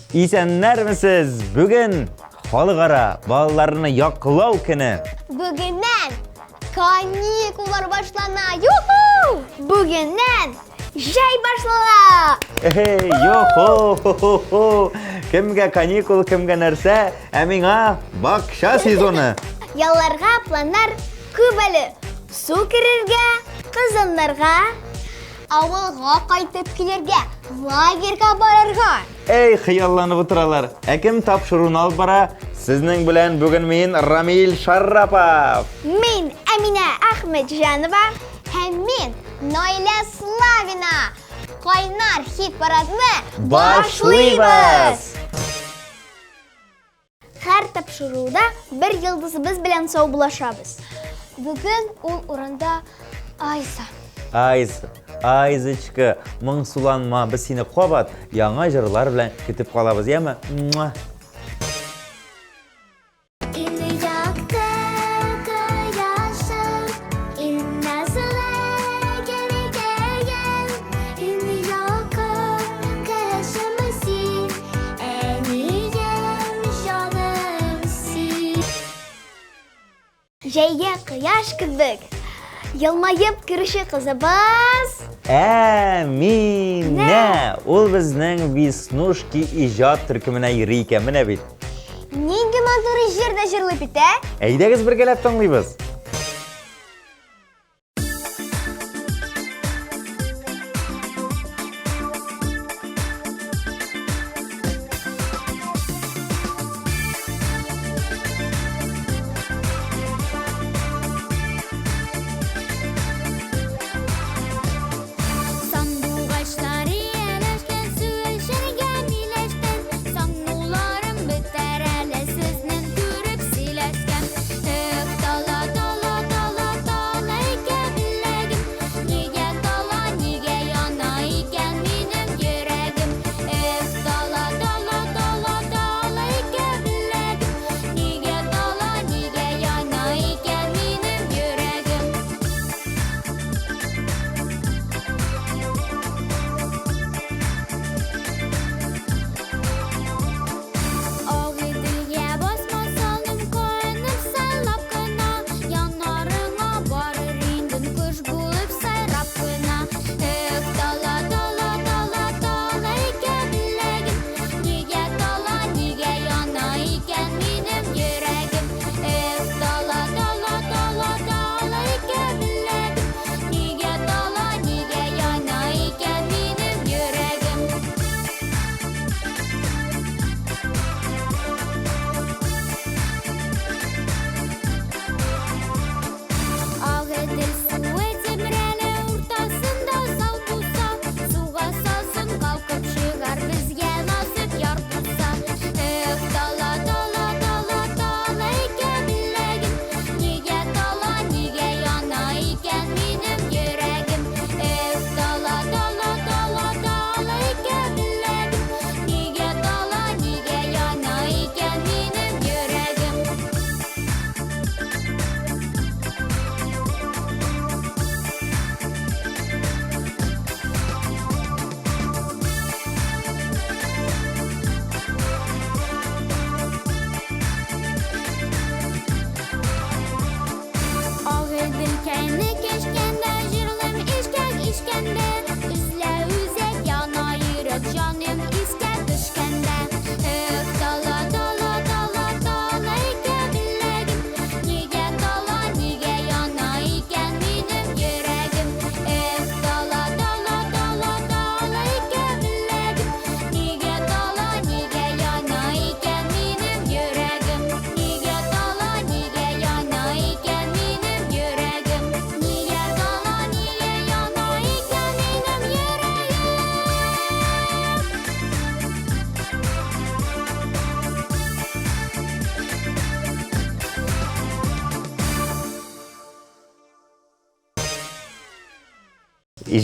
Исәннәрмесез? Бүген халыкара балаларны яклау көне. Бүгеннән каникуллар башлана. Юху! Бүгеннән җәй башлана. Йохо! Кемгә каникул, кемгә нәрсә? Ә миңа бакча сезоны. Ялларга планнар күп әле. Су керергә, кызымнарга, авылга кайтып килергә, лагерьга барырга. Эй, хыялланып утыралар. Кем тапшыруын алып бара? Сезнең белән бүген мин Рамил Шаррапов. Мин Әминә Әхмәтҗанова һәм мин Наилә Славина. Кайнар хит-парадны башлыйбыз. Һәр тапшыруда бер йылдызыбыз белән саубулашабыз. Бүген ул урында Айса. Айзычка, моңсуланма, без сине кабат яңа җырлар белән көтеп калабыз, яме? Җәйгә кояш кебек, елмаеп керүче кызыбыз. Әминә! Ул безнең Веснушки иҗат төркеменә йөри икән, менә бит. Нинди матур җырда җырлый бит, ә? Әйдәгез бергәләп тыңлыйбыз.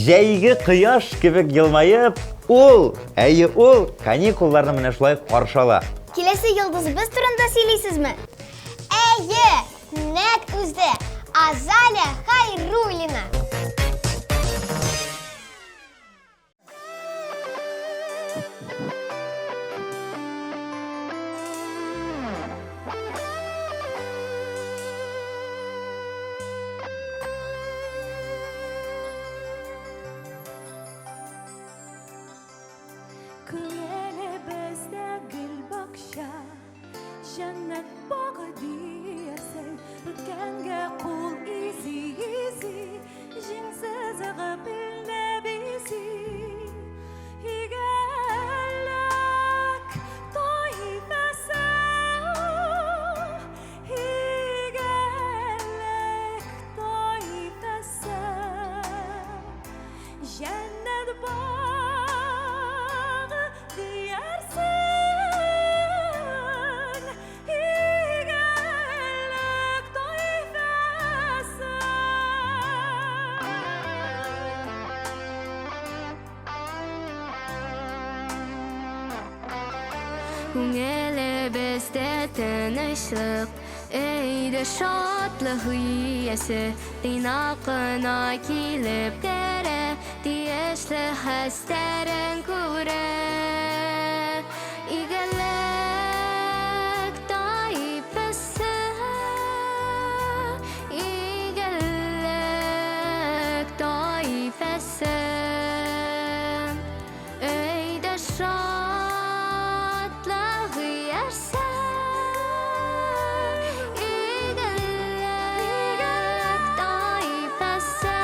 Җәйге кояш кебек елмаеп, ул каникулларны менә шулай каршы ала. Киләсе йылдызыбыз турында сөйлисезме? Әйе, нәкъ үзе Азалия Хайруллина. Күңеле бездә тынычлык, өйдә шатлык иясе, тыйнакына килеп керә, тиешле хәстәрен күрә. Игелек таифасы, игелек таифасы, өйдә шатлык иясе, игелек таифасы.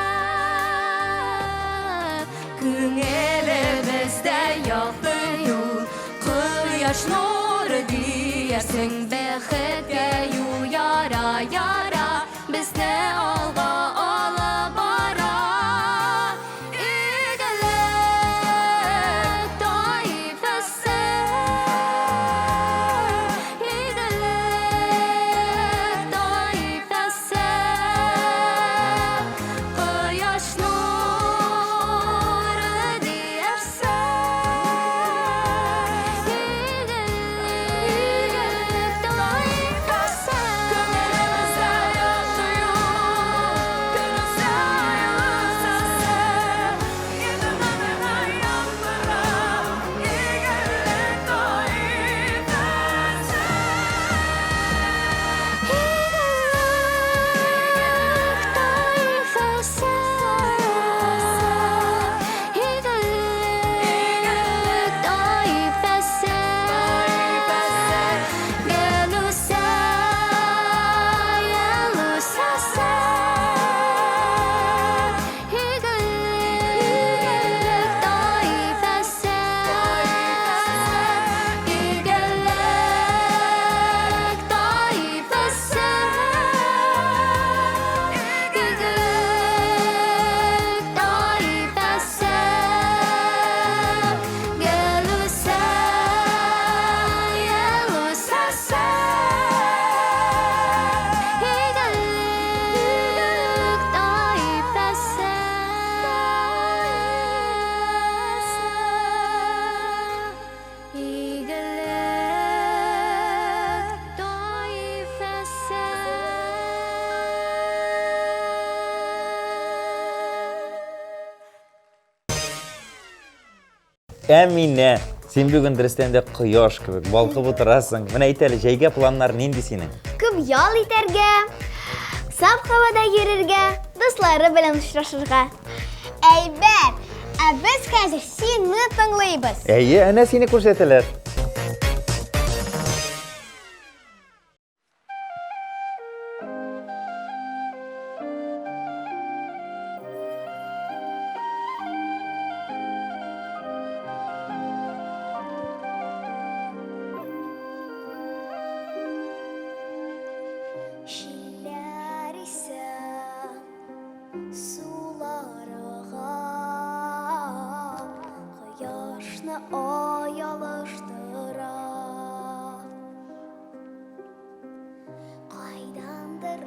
Күңеле бездә якты юл, кояш нуры диясең, бәхеткә юл яра, безне алга алып бара. Игелек таифасы, игелек таифасы, кояш нуры диясең, игелек таифасы. Күңелебездә якты юл, күнең саен сасы, игелегенә яндыра, игелек таифасы. Әминә, сен бүген дөрестән кояш кебек балкып утырасың. Менә әйт әле, җәйгә планнар нинди синең? Күп ял итәргә, саф һавада йөрергә, дуслары белән очрашырга. Әйбәт, ә без хәзер сине тыңлыйбыз. Әйе, әнә сине күрсәтәләр. Şiller ise sularıga, koyaşны oyalıştıra. Kaydandır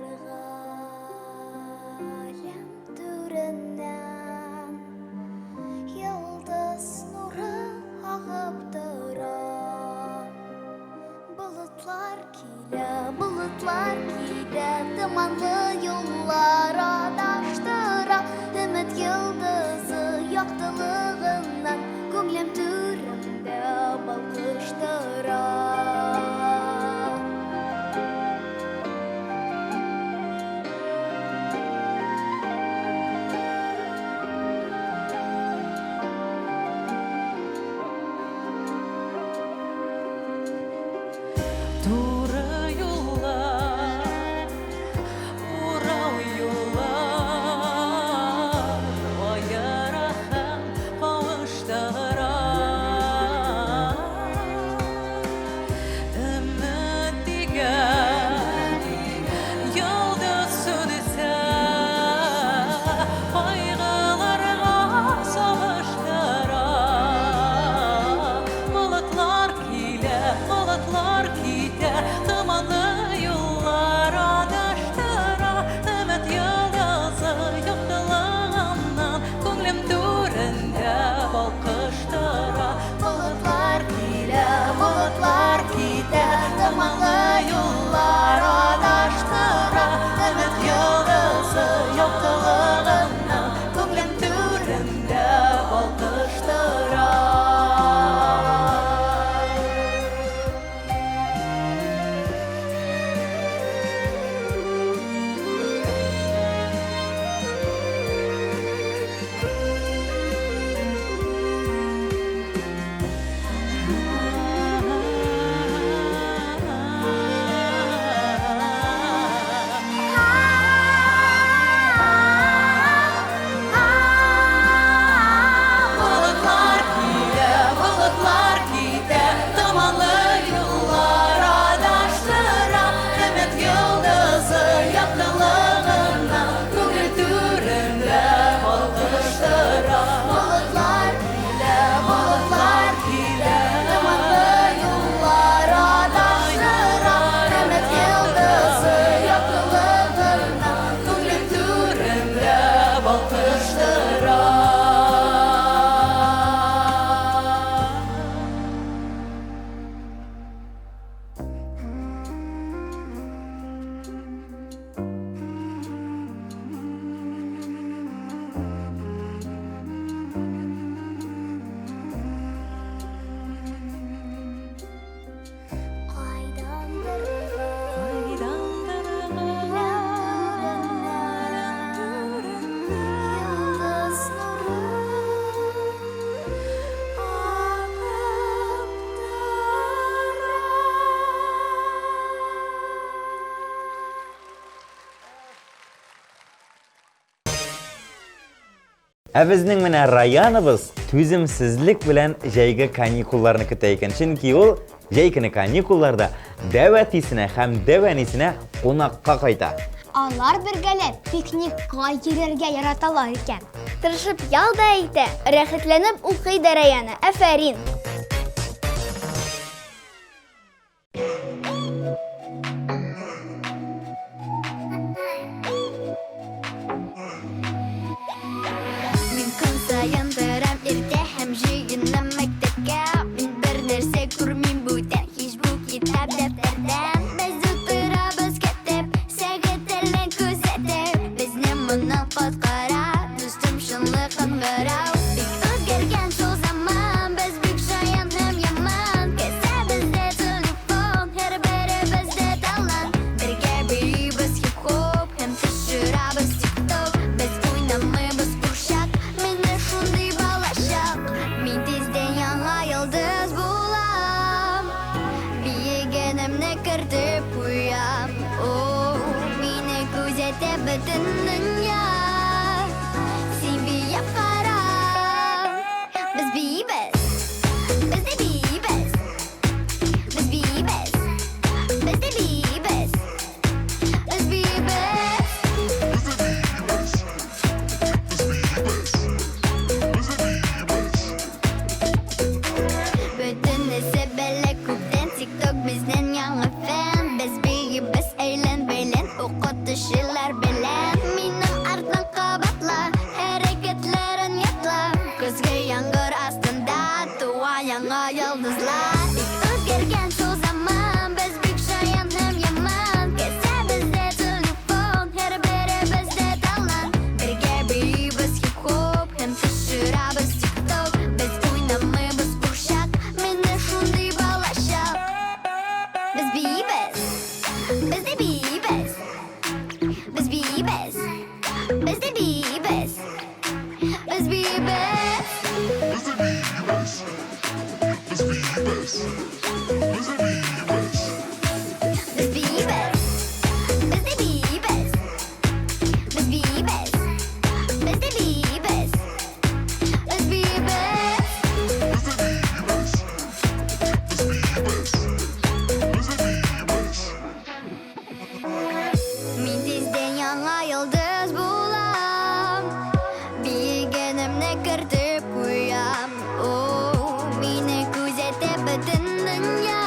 galem türünden, yıldız nuru ağıp dura. Bulutlar kile, dumanlı yollar adaştıra. Ümit yıldızı yaktılığından, gömlem türümde balkıştıra. Туры юллар, урау юллар, аяра һәм кавыштыра. Өмет дигән йолдыз сүнсә, кайгыларга сагыштыра. Bulutlar китә, томанлы юллар адаштыра. Өмет йолдызы яктылыгыннан, күңлем түрендә балкыштыра. Bulutlar adaştıra Ümit yıldızı yoktuluğundan Kunglim türünde balkıştıra Bulutlar gide, dumanlı yollar adaştıra Ümit yıldızı yakınlığından Kungri türünde balkıştıra Bulutlar gide, dumanlı yollar adaştıra Ümit yıldızı yakınlığından Kungri türünde balkıştıra Bizning mana rayonimiz tuzimsizlik bilan jayga kanikullarini kutar ekan. Chunki u jaykini kanikullarda davatisini ham davanisini qo'noqqa qaytadi. Алар бергәләп пикникка йөрергә яраталар икән. Тырышып ял да итә, рәхәтләнеп укый да районы. Афәрин. Мин көн саен барам иртә һәм җыенам мәктәпкә. Мин бер нәрсә күрмим бүтән һич бу китап дәфтәрдән. Без утырабыз китеп, сәгатьләрен күзәтеп. Безне моннан коткара, дустым шунлыгын гарау. Бик үзгәргән шул заман, без бик шаян һәм яман. Кесәбездә телефон, һәрберебездә талант. Бергә бирибез хип-хоп һәм төшерәбез тик-ток. Без уйнамыйбыз курчак, менә шундый балачак. Мин тиздән яңа йолдыз булам. Биегәнемне кертеп куям. О, мине күзәтә бөтен дөнья. Син биеп кара. Без биебез. Без дә биебез. Без биебез. Без дә биебез. Без биебез. Бөтен нәрсә бәлә күптән тик-ток безнең яңа фән. Без биебез әйлән бәйлән укытучылар белән. Минем артын кабатла, хәрәкәтләрен ятла. Көзгә яңгыр астында туа яңа йолдызлар. Бик үзгәргән шул заман, без бик шаян һәм яман. Кесәбездә телефон, һәрберебездә талант. Бергә биебез хип-хоп һәм төшерәбез тик-ток. Без уйнамыйбыз курчак, менә шундый балачак. Без биебез. Без дә биебез. Без биебез. Без дә биебез. Без биебез. Без биебез. Без дә биебез. Без биебез. Без дә биебез. Без биебез. Мин тиздән яңа йолдыз булам. Биегәнемне кертеп куям. О, мине күзәтә бөтен дөнья.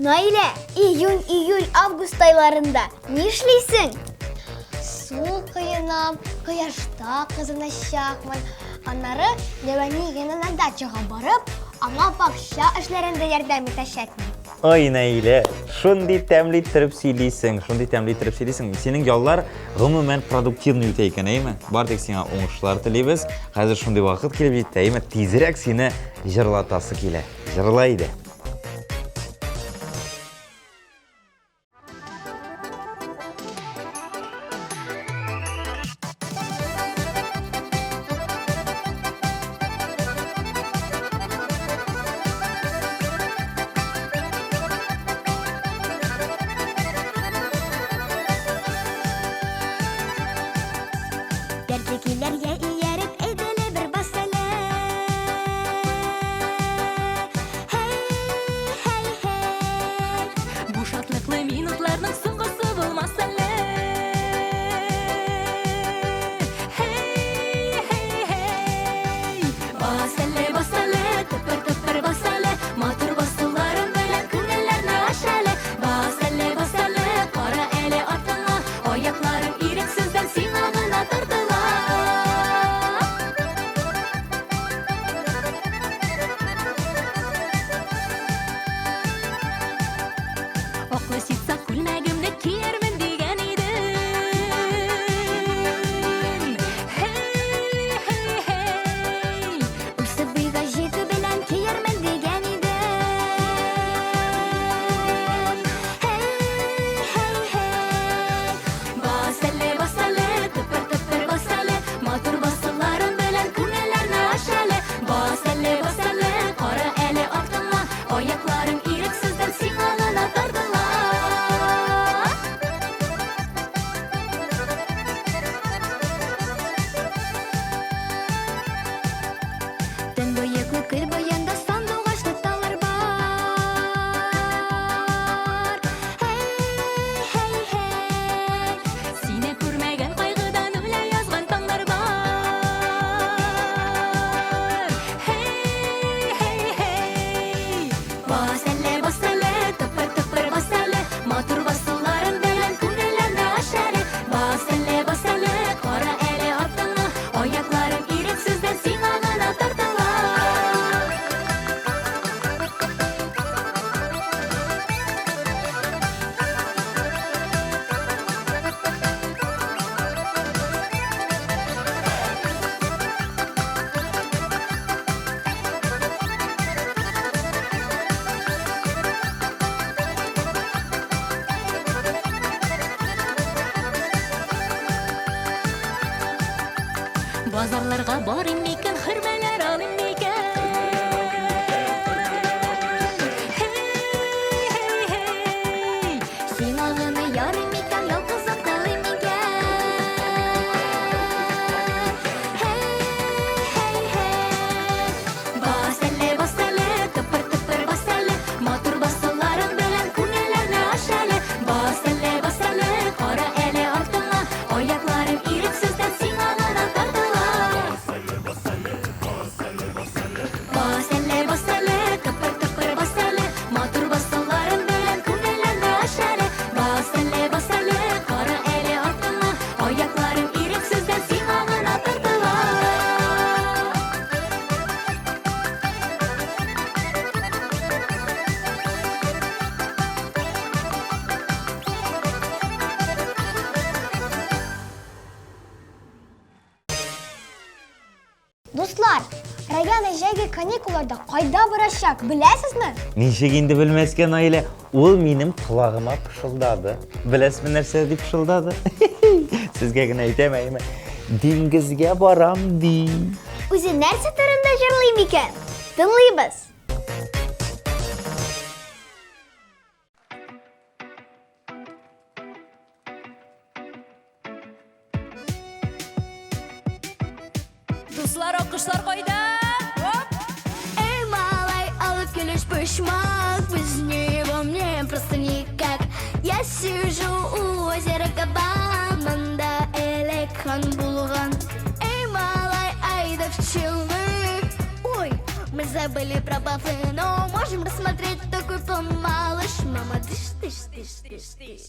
Наилә, июнь, август айларында ни эшлисең? Су кыйынам, кояшта кызыначакмын. Аннары Леванигина на дачага барып, аңа бакча эшләрендә ярдәм итәчәкмен. Ой, Наилә, шундый тәмле итеп сөйлисең. Синең яллар гомумән продуктивный үтә икән, әйме? Бар тик сиңа уңышлар телибез. Хәзер шундый вакыт килеп җитте, әйме? Тизрәк сине җырлатасы килә. Җырла иде. Дәртекеләргә ияреп әйдәле бер басәле. Hey. Bu şatlıklı minutlarның соңгысы булмас әле. Hey. Бас әле, тыпыр бас әле, матур басуларың белән күңелләрне аш әле. Бас әле, кара әле артыңа, аякларың ирексездән сиңа гына тартыла. Аклы ситса күлмәгемне киермен дигән идем. Hey. Үсеп буйга җитү белән киермен дигән идем. Hey. Бас әле, тыпыр бас әле, матур басуларың белән күңелләрне аш әле. Бас әле, кара әле артыңа, аякларың ирексездән сиңа гына тартыла. Төн буе күкел буенда сандугачлы таллар бар. Hey. Сине күрмәгән кайгыдан үлә язган таңнар бар. Hey. Бас әле, тыпыр бас әле, матур басуларың белән күңелләрне аш әле. Бас әле, кара әле артыңа, аякларың ирексездән сиңа гына тартыла. Базарларга барыйм микән, хөрмәләр алыйм микән. Hey. Сиңа гына ярый микән, ялгызым калыйм микән. Hey. Бас әле, тыпыр бас әле, матур басуларың белән күңелләрне аш әле. Бас әле, кара әле артыңа, аякларың ирексездән сиңа гына тартыла. Бас әле, тыпыр бас әле, матур басуларың белән күңелләрне аш әле. Бас әле, кара әле артыңа, аякларың ирексездән сиңа гына тартыла. Дуслар, Раяна җәйге каникулларда кайда барачак, беләсезме? Ничек инде белмәскә, Наилә? Ул минем колагыма пышылдады. Беләсезме нәрсә дип пышылдады? Сезгә генә әйтәм, әйме? Диңгезгә барам ди. Үзе нәрсә турында җырлый микән? Тыңлыйбыз. Дуслар, акышлар кайда? Эй, малай, алып килеш пышмак, без него мне просто никак. Я сижу у озера Кабан, мында элекхан булган. Эй, малай, айда в челны. Ой, мы забыли про бафы, но можем рассмотреть такой план, малыш. Мама, дыш, дыш, дыш, дыш, дыш.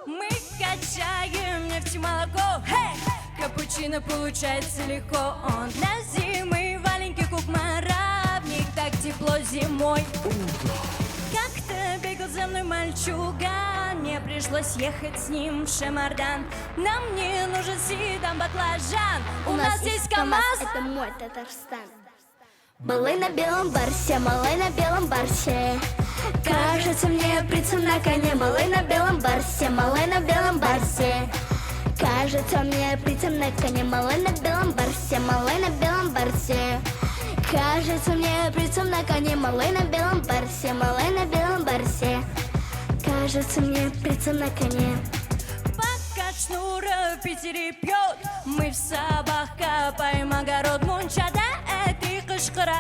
Мы качаем нефть и молоко, капучино получается легко. Он для зимы валенький кукмаравник, так тепло зимой. Как-то бегал за мной мальчуган, мне пришлось ехать с ним в Шемардан. Нам не нужен седан, баклажан, у нас есть КамАЗ. Это мой Татарстан. Малый на белом барсе, малый на белом барсе. Кажется мне прицел на коне, малый на белом барсе, малый на белом барсе. Кажется мне прицел на коне, малый на белом барсе, малый на белом барсе. Кажется мне прицел на коне, малый на белом барсе, малый на белом барсе. Кажется мне прицел на коне. Пока шнура в Питере пьет, мы в Сабах копаем огород. Мунчада этой кышкара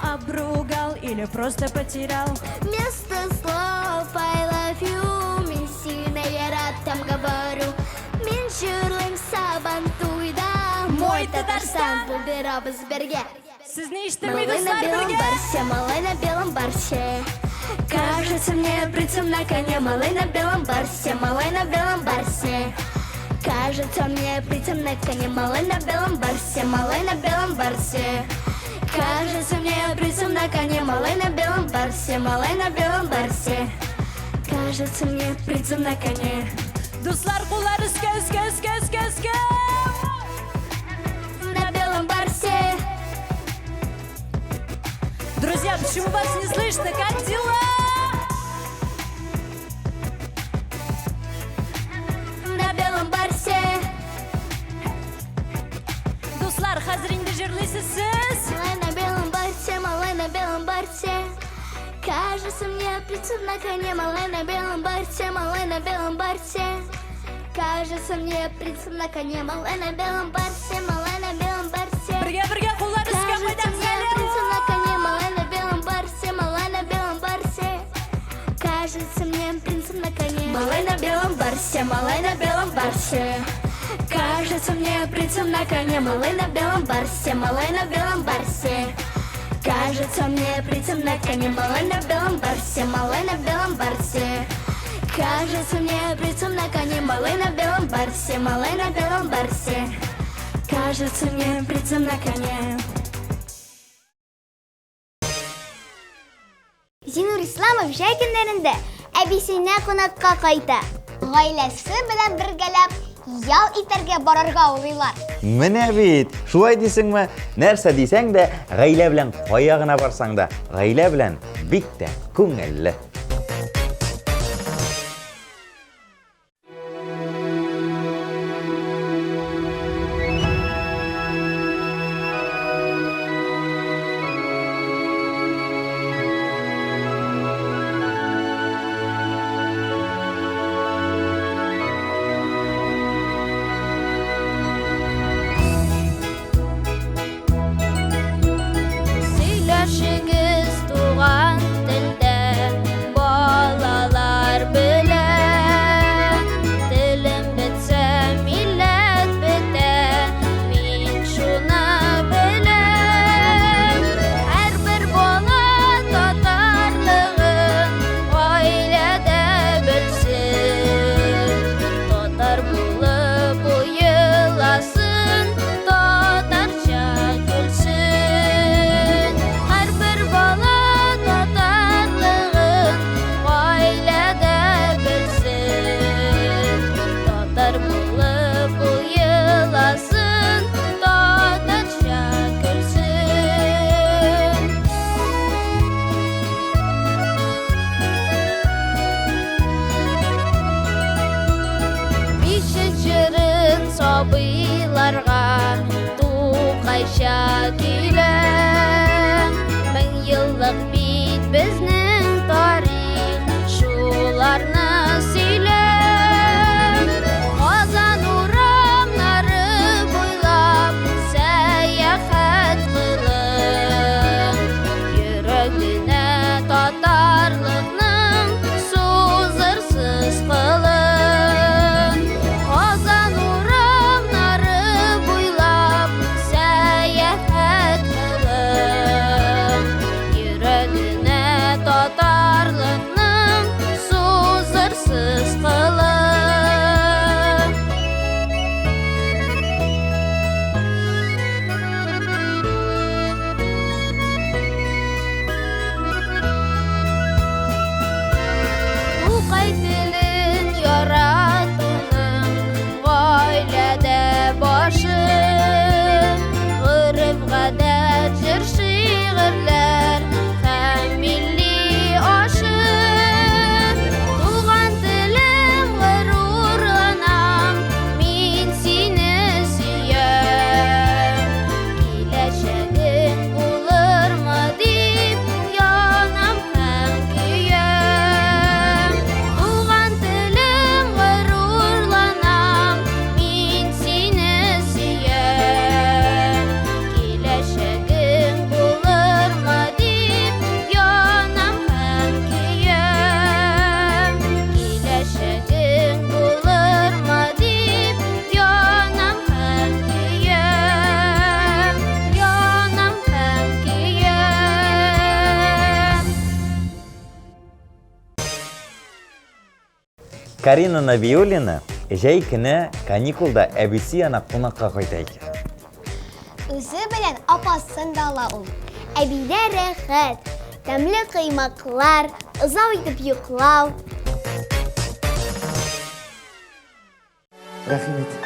обругал или просто потерял. Вместо слов I love you, мен сені яратам говорю. Мен жүрлейм сабан туйда, мой Татарстан, бұл берабыз берге. Сізні ішті Малый на достар белом бірге. барсе, малый на белом барсе. Кажется мне прицел на коне, малый на белом барсе, малый на белом барсе. Кажется мне прицел на коне, малый на белом барсе, малый на белом барсе. Кажется мне прицел на коне, малый на белом барсе, малый на белом барсе. Кажется мне прицел на коне. Достар кулар үске. На белом барсе. Друзья, почему вас не слышно? Как дела? На белом барсе. Достар, хазір инде жерлейсіз сіз. Малый на белом барсе, малый на белом барсе. Кажется мне прицел на коне, малый на белом барсе, малый на белом барсе. Кажется мне прицел на коне, малый на белом барсе, малый на белом барсе. Бірге кулар үске Кажется майдан мне прицел на коне, малый на белом барсе, малый на белом барсе. Кажется мне прицел на коне, малый на белом барсе, малый на белом барсе. Кажется мне прицел на коне, малый на белом барсе, малый на белом барсе. Кажется мне прицел на коне, малый на белом барсе, малый на белом барсе. Кажется мне прицел на коне, малый на белом барсе, малый на белом барсе. Кажется мне прицел на коне. Зинур Исламов жай günlerinde әбисенә кунакка кайта. Гаиләсе белән бергәләп ял итәргә барырга уйлар. Менә бит, шулай дисеңме? Нәрсә дисәң дә, гаилә белән кая гына барсаң да, гаилә белән бик тә күңелле. Сөйләшегез туган телдә, балалар белән. Телем бетсә, милләт бетә, мин шуны беләм. Һәрбер бала татарлыгын гаиләдә белсен. Татар булып уеласын, татарча көлсен. Һәрбер бала татарлыгын гаиләдә белсен. Татар булып уеласын, татарча көлсен. Бишек җырын сабыйларга Тукайча килә. Мең еллык бит безнең тарих, шуларны сөйлә. Казан урамнары буйлап сәяхәт кылып, йөрәгенә татарлыкның сузырсыз кылын. Казан урамнары буйлап сәяхәт Карина Набиуллина жай күні каникулда әбісі ана қонаққа қойды екен. Өзі білен апасын дала ул. Әбейде рәхет, тәмлі қимақлар, ұзау етіп юқлау. Рахмет.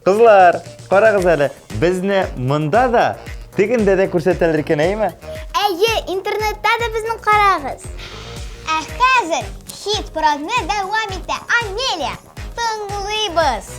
Kızlar, qarağız әлі, бізді мұнда да, тегінде де көрсетілер екен, әйме? Әйе, интернетта да біздің қарағыз. Қазір хит программы дәвам етті. Анелия, тыңлайбыз.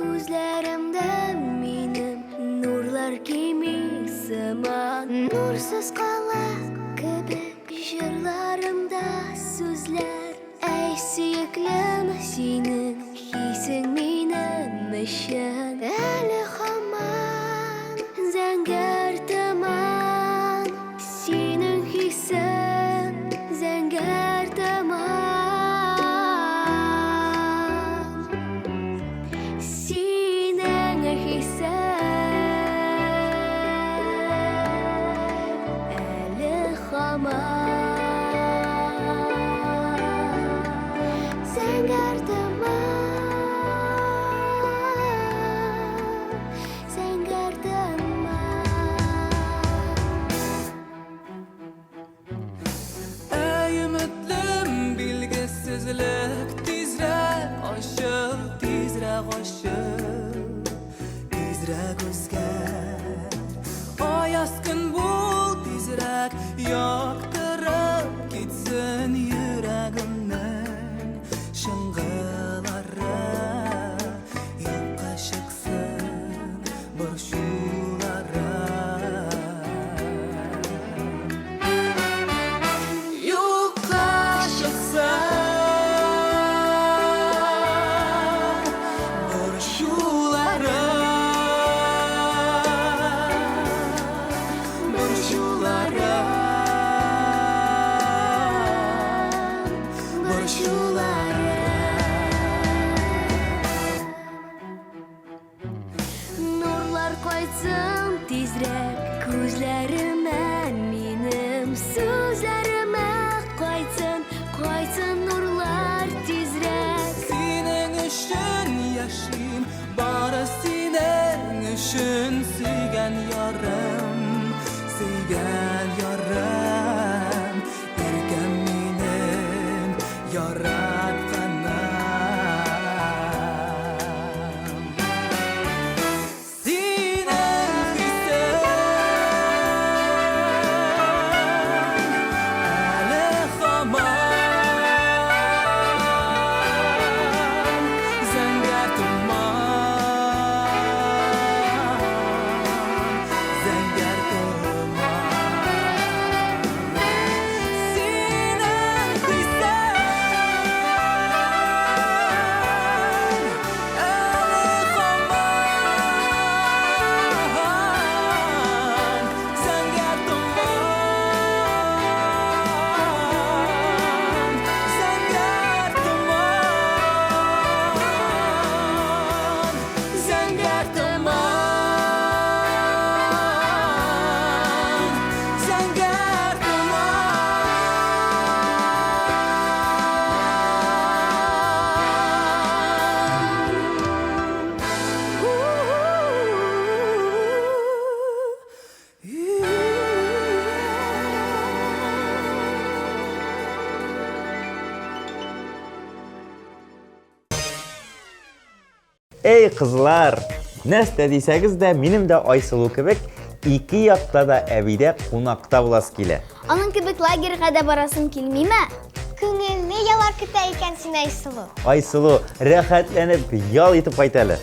Күзләремдә минем нурлар кими сыман, нурсыз кала кебек җырларымда сүзләр. Әй сөеклем, синең хисең минем өчен әле һаман зәңгәр томан, синең хисең зәңгәр томан. tezrek aşık, tezrek özger. Ayaz gün bul tezrek yaktırıp gitsin yüreğimden şıngıları. Yokka çıksın burşulara. Yokka çıksın burşulara. Burşulara. Burşulara. Nurlar koysun tezrek gözlerime, benim sözlerime koysun, koysun nurlar tezrek. Senin üçün yaşayım, bari senin üçün sevgen yarım, sevgen yarım. Erken benim yaratkanım. Senin güzel Ali Haman, Zengar Tuman, Zengar Tuman. Senin güzel Ali Haman, Zengar Tuman, Zengar Tuman, Zengar Tuman, Zengar Ey kızlar, ne istediyseniz de benim de Aysulu kebek iki yakta da evide konakta bulas kile. Onun kibik lagerga da barasım kilmey mi? Көңіліне ялар күтә икәнсең Айсылу. Aysulu, rahatlanıp yal etip kaytalı.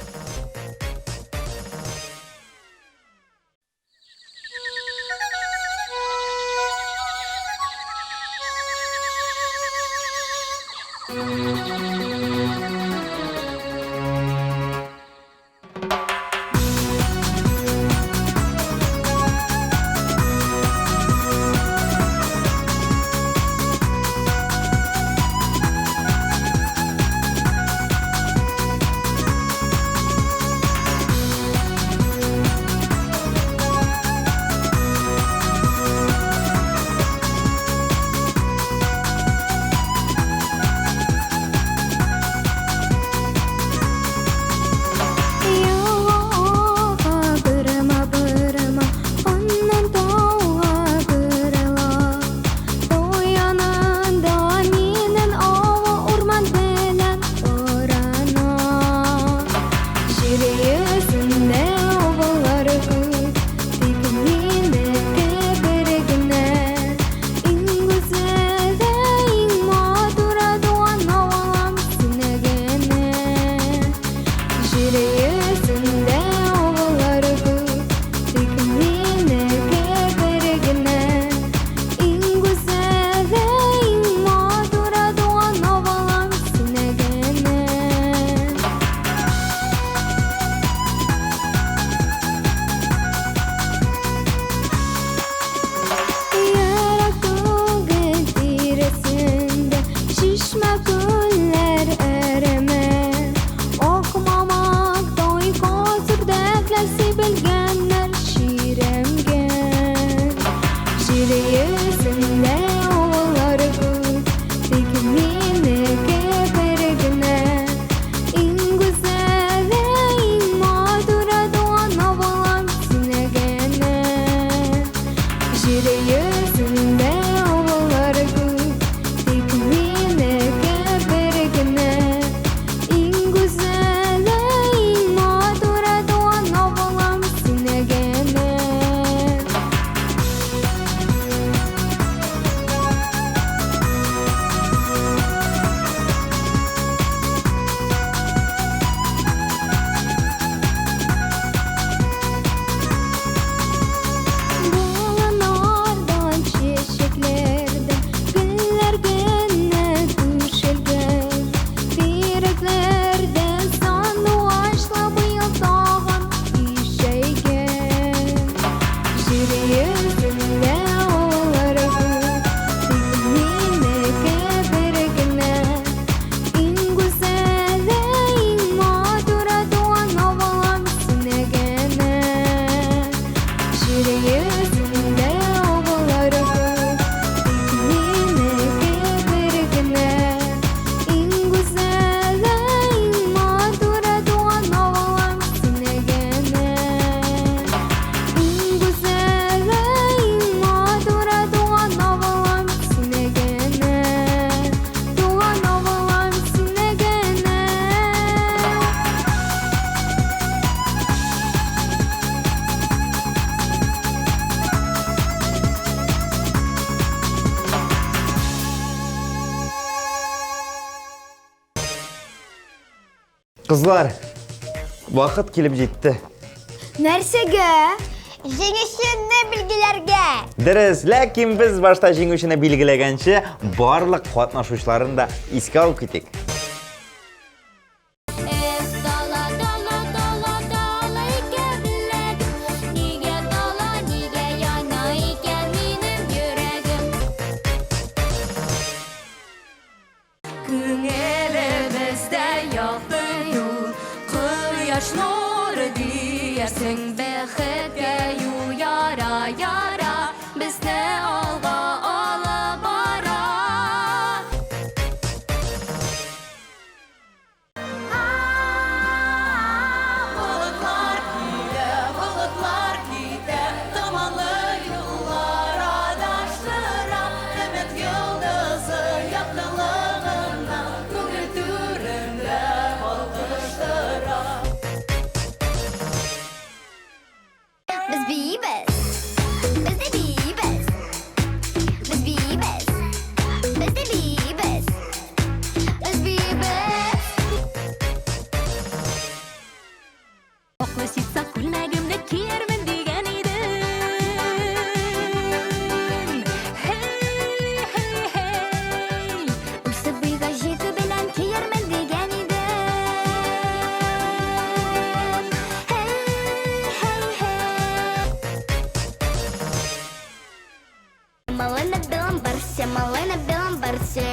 Kızlar, vaqt kelib jetdi. Нәрсәгә? Жеңүчене билгеләргә. Дөрес, ләкин biz башта җиңүчене билгеләгәнче барлык катнашучыларын да искә алып китик. Dala dala dala dala икәнлек, нигә дала, нигә яна икән минем йөрәгем. Күңелебездә якын юл, кояш нуры диярсең бәхеткә ю яра яра, безне алга алып бара. Bulutlar kide, dumanlı yollar adaştıra, ümit yıldızı yakınlığına, ko'ngil türünde alkıştıra. Biz biyiz. Biz de biyiz. Biz biyiz. Biz de biyiz. Biz biyiz. Oqlı sitsa күлмәгемне киермен дигән идем. Hey, hey, hey. Үксе буйга җиге белән киермен дигән идем. Hey, hey, hey. Малый на белом барсе, малый на белом барсе.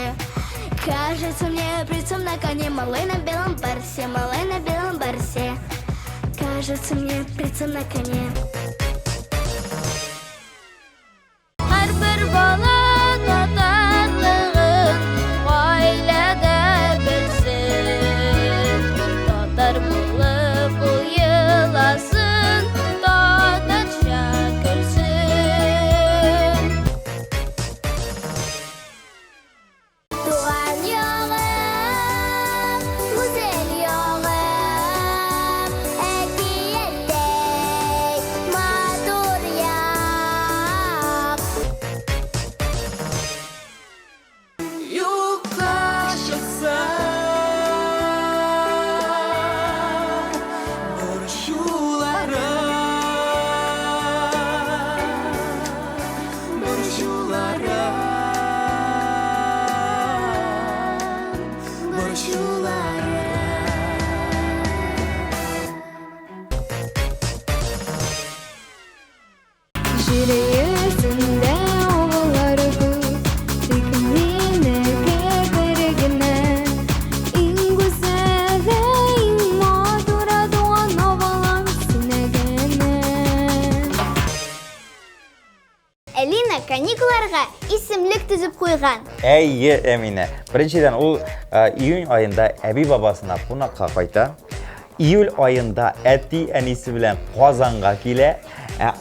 Кажется мне птицам на коне, малый на белом барсе, малый на белом барсе. Кажется мне птицам на коне. Һәр бер бала татарлыгын гаиләдә белсен. Татар булып ул еласын, татарча көлсен. Туган ягым, гүзәл ягым, әкияттәй матур як. Юкка чыксам, Җирәсендә авыллар күп, тик минеке бер генә. Иң гүзәл, иң матур туган авылым сине генә. Элина каникулларга исемлек төзеп куйган. Әйе, Әминә. Беренчедән, ул июнь айында әби бабасына кунакка кайта. Июль айында әти әнисе белән Казанга килә.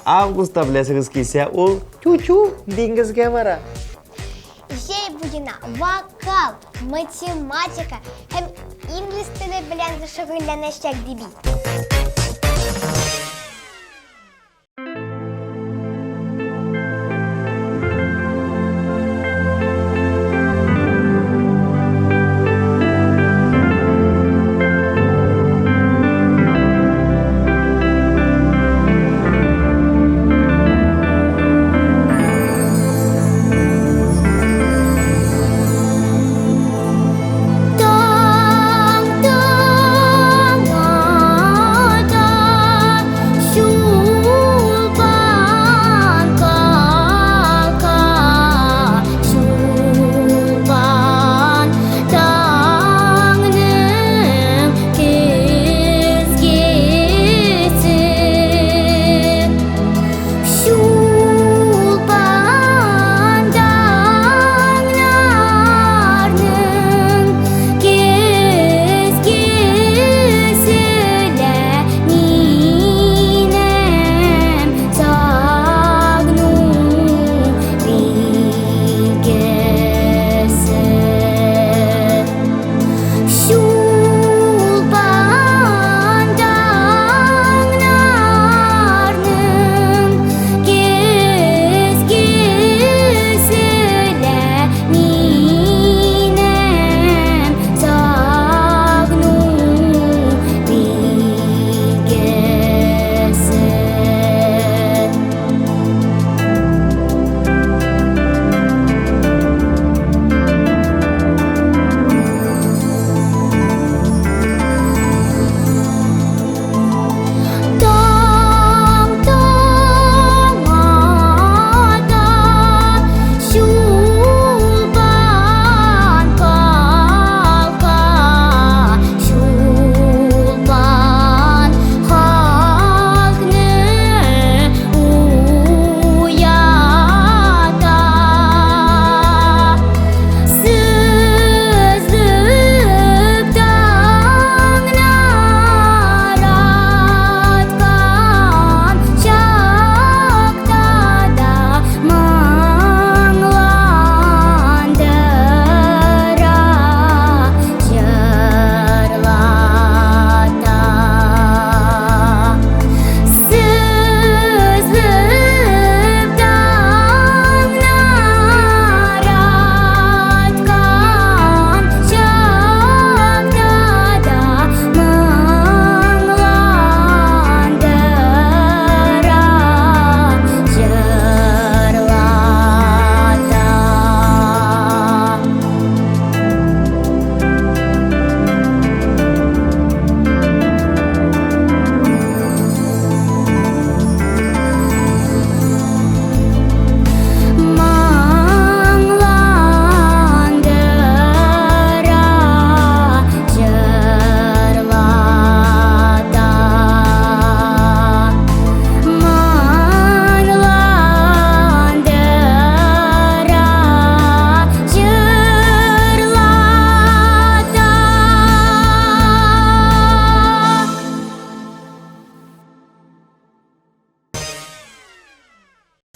Августта беләсегез килсә, ул чу-чу диңгезгә бара. Җәй буена вокал, математика һәм инглиз теле белән шөгыльләнәчәк диби. Dong dong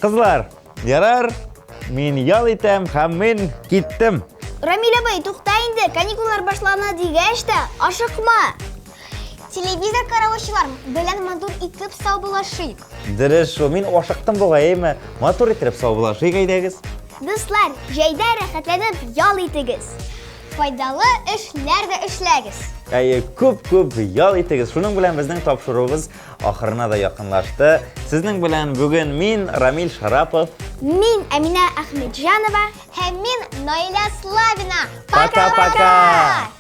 Kızlar, yarar. Men yal etem, ham men ketdim. Рамиля бай, туқта инде, каникуллар башлана дигәч тә, ашыкма. Телевизор каравычылар белән матур итеп саубулашыйк. Дөрес шул, мен ашыктым бугайымы? Мотор итеп саубулашыйк әйдәгез. Дуслар, җәйдә рәхәтләнеп ял итегез. Файдалы эшләр дә эшләгез. Күп ял итегез. Шуның белән безнең тапшыруыбыз ахырына да якынлашты. Сезнең белән бүген мин Рамил Шарапов, Мин Әминә Әхмәтҗанова һәм мин Наиля Славина. Пока-пока!